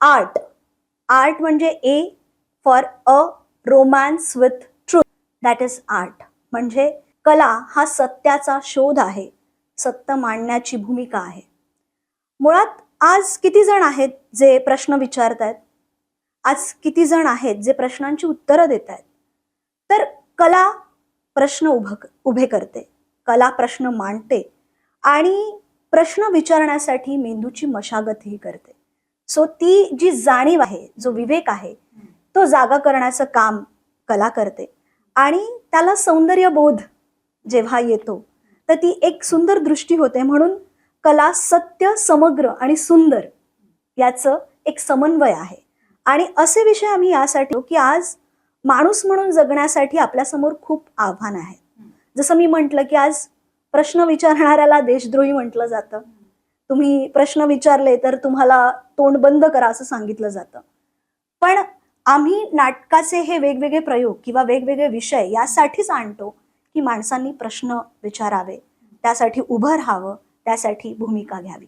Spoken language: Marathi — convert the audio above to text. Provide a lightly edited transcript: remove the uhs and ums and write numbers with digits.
आर्ट. आर्ट म्हणजे A for a romance with truth, that is art. म्हणजे कला हा सत्याचा शोध आहे, सत्य मांडण्याची भूमिका आहे. मुळात आज किती जण आहेत जे प्रश्न विचारतायत, आज किती जण आहेत जे प्रश्नांची उत्तरं देत आहेत. तर कला प्रश्न उभे करते, कला प्रश्न मांडते आणि प्रश्न विचारण्यासाठी मेंदूची मशागतही करते. सो ती जी जाणीव आहे, जो विवेक आहे, तो जागा करण्याचं काम कला करते. आणि त्याला सौंदर्यबोध जेव्हा येतो तर ती एक सुंदर दृष्टी होते. म्हणून कला सत्य, समग्र आणि सुंदर याचं एक समन्वय आहे. आणि असे विषय आम्ही यासाठी की आज माणूस म्हणून जगण्यासाठी आपल्यासमोर खूप आव्हान आहे. जसं मी म्हटलं की आज प्रश्न विचारणाऱ्याला देशद्रोही म्हटलं जातं. तुम्ही प्रश्न विचारले तर तुम्हाला तोंड बंद करा असं सांगितलं जातं. पण आम्ही नाटकाचे हे वेगवेगळे प्रयोग किंवा वेगवेगळे विषय यासाठीच आणतो की माणसांनी प्रश्न विचारावे, त्यासाठी उभं राहावं, त्यासाठी भूमिका घ्यावी.